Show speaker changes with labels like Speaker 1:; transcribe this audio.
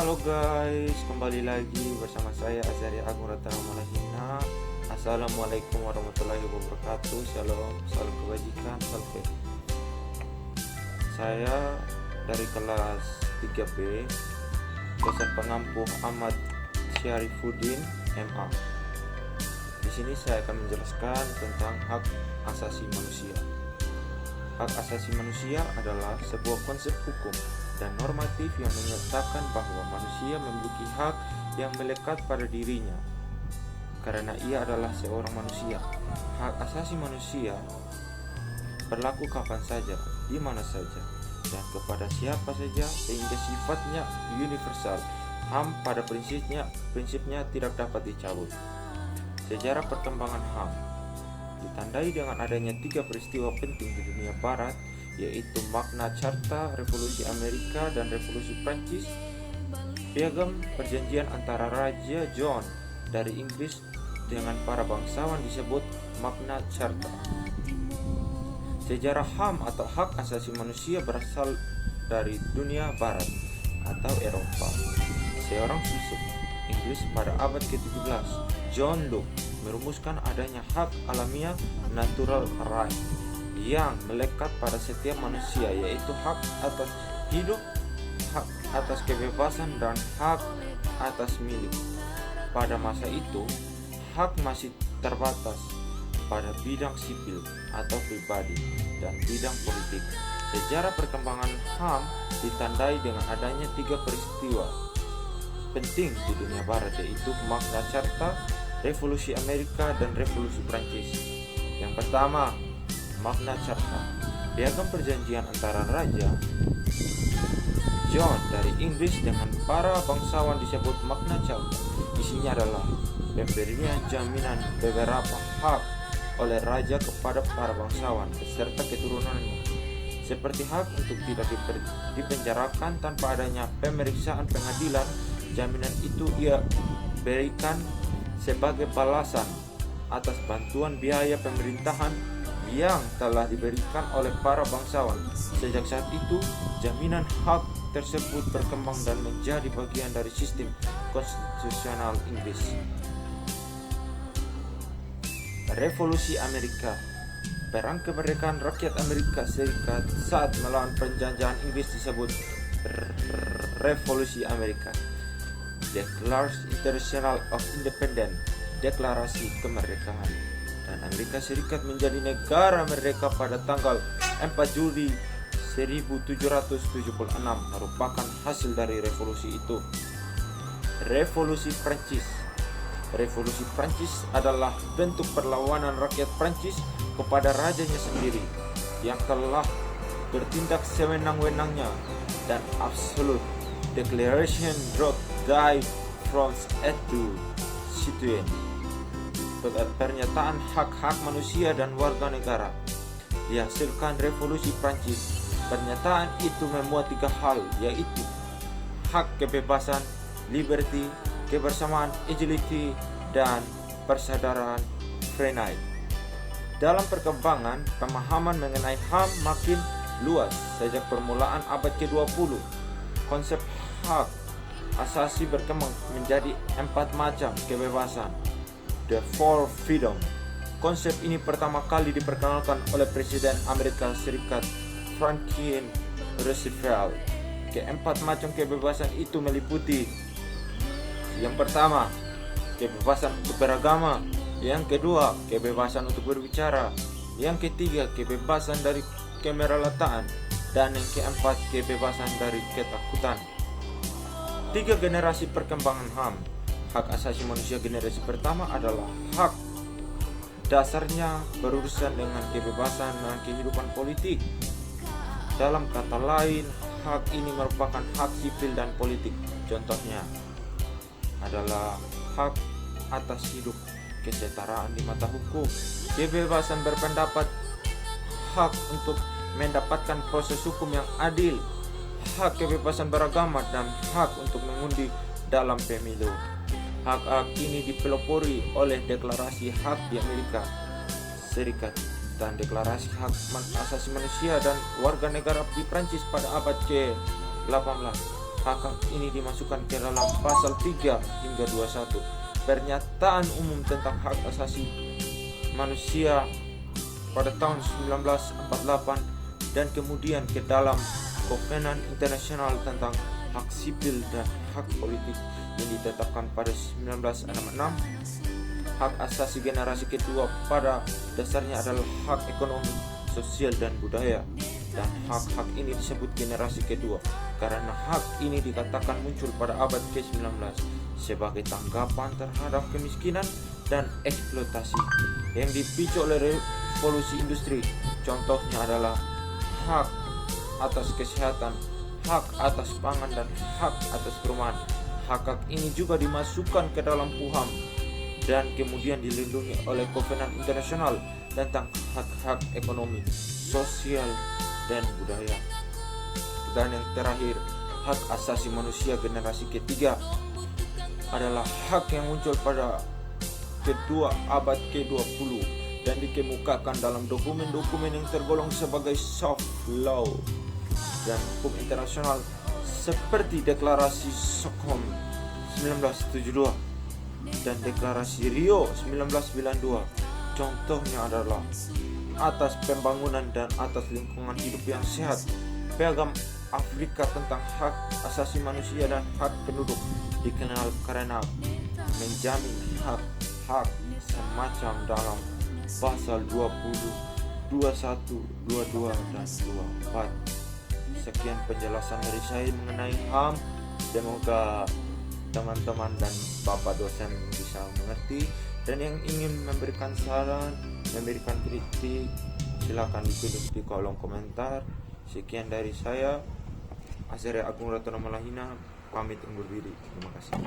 Speaker 1: Halo guys, kembali lagi bersama saya Azaria Agung Ratana Malahina. Assalamualaikum warahmatullahi wabarakatuh. Shalom, salam kebajikan, salam. Saya dari kelas 3B, dosen pengampu Ahmad Syarifuddin MA. Di sini saya akan menjelaskan tentang hak asasi manusia. Hak asasi manusia adalah sebuah konsep hukum dan normatif yang menyatakan bahwa manusia memiliki hak yang melekat pada dirinya karena ia adalah seorang manusia. Hak asasi manusia berlaku kapan saja, di mana saja, dan kepada siapa saja, sehingga sifatnya universal. HAM pada prinsipnya tidak dapat dicabut. Sejarah perkembangan HAM ditandai dengan adanya 3 peristiwa penting di dunia barat, yaitu Magna Carta, Revolusi Amerika, dan Revolusi Prancis. Piagam perjanjian antara Raja John dari Inggris dengan para bangsawan disebut Magna Carta. Sejarah HAM atau hak asasi manusia berasal dari dunia barat atau Eropa. Seorang filsuf Inggris pada abad ke-17, John Locke, merumuskan adanya hak alamiah natural right yang melekat pada setiap manusia, yaitu hak atas hidup, hak atas kebebasan, dan hak atas milik. Pada masa itu, hak masih terbatas pada bidang sipil atau pribadi dan bidang politik. Sejarah perkembangan HAM ditandai dengan adanya 3 peristiwa penting di dunia barat, yaitu Magna Carta, Revolusi Amerika, dan Revolusi Prancis. Yang pertama, Magna Carta, piagam perjanjian antara Raja John dari Inggris dengan para bangsawan disebut Magna Carta. Isinya adalah pemberian jaminan beberapa hak oleh Raja kepada para bangsawan beserta keturunannya, seperti hak untuk tidak dipenjarakan tanpa adanya pemeriksaan pengadilan. Jaminan itu ia berikan sebagai balasan atas bantuan biaya pemerintahan yang telah diberikan oleh para bangsawan. Sejak saat itu, jaminan hak tersebut berkembang dan menjadi bagian dari sistem konstitusional Inggris. Revolusi Amerika. Perang kemerdekaan rakyat Amerika Serikat saat melawan penjajahan Inggris disebut Revolusi Amerika. Declaration International of Independence, deklarasi kemerdekaan, dan Amerika Serikat menjadi negara merdeka pada tanggal 4 Juli 1776 merupakan hasil dari revolusi itu. Revolusi Prancis. Revolusi Prancis adalah bentuk perlawanan rakyat Prancis kepada rajanya sendiri yang telah bertindak sewenang-wenangnya dan absolute. Declaration dropped die France et du citoyen. Pernyataan hak-hak manusia dan warga negara dihasilkan revolusi Prancis. Pernyataan itu memuat 3 hal, yaitu hak kebebasan, liberty, kebersamaan, equality, dan persaudaraan, fraternity. Dalam perkembangan, pemahaman mengenai HAM makin luas sejak permulaan abad ke-20. Konsep hak asasi berkembang menjadi 4 macam kebebasan, the 4 freedom. Konsep ini pertama kali diperkenalkan oleh Presiden Amerika Serikat Franklin Roosevelt. Keempat macam kebebasan itu meliputi: yang pertama, kebebasan untuk beragama; yang kedua, kebebasan untuk berbicara; yang ketiga, kebebasan dari kemerawatan; dan yang keempat, kebebasan dari ketakutan. 3 generasi perkembangan HAM. Hak asasi manusia generasi pertama adalah hak dasarnya berurusan dengan kebebasan dan kehidupan politik. Dalam kata lain, hak ini merupakan hak sipil dan politik. Contohnya adalah hak atas hidup, kesetaraan di mata hukum, kebebasan berpendapat, hak untuk mendapatkan proses hukum yang adil, hak kebebasan beragama, dan hak untuk mengundi dalam pemilu. Hak-hak ini dipelopori oleh Deklarasi Hak di Amerika Serikat dan Deklarasi Hak Asasi Manusia dan Warga Negara di Prancis pada abad ke-18. Hak ini dimasukkan ke dalam pasal 3 hingga 21 Pernyataan Umum tentang Hak Asasi Manusia pada tahun 1948 dan kemudian ke dalam Kovenan Internasional tentang Hak Sipil dan Hak Politik yang ditetapkan pada 1966. Hak asasi generasi kedua pada dasarnya adalah hak ekonomi, sosial, dan budaya. Dan hak-hak ini disebut generasi kedua karena hak ini dikatakan muncul pada abad ke-19 sebagai tanggapan terhadap kemiskinan dan eksploitasi yang dipicu oleh revolusi industri. Contohnya adalah hak atas kesehatan, hak atas pangan, dan hak atas perumahan. Hak-hak ini juga dimasukkan ke dalam PUHAM dan kemudian dilindungi oleh Kovenan Internasional tentang hak-hak ekonomi, sosial, dan budaya. Dan yang terakhir, hak asasi manusia generasi ketiga adalah hak yang muncul pada kedua abad ke-20 dan dikemukakan dalam dokumen-dokumen yang tergolong sebagai soft law dan hukum internasional seperti Deklarasi Stockholm 1972 dan Deklarasi Rio 1992. Contohnya adalah atas pembangunan dan atas lingkungan hidup yang sehat, Piagam Afrika tentang hak asasi manusia dan hak penduduk dikenal karena menjamin hak-hak semacam dalam pasal 20, 21, 22, dan 24. Sekian penjelasan dari saya mengenai HAM. Semoga teman-teman dan Bapak dosen bisa mengerti, dan yang ingin memberikan saran, memberikan kritik, silakan ditulis di kolom komentar. Sekian dari saya, Azhari Agung Ratna Malahina, pamit undur diri. Terima kasih.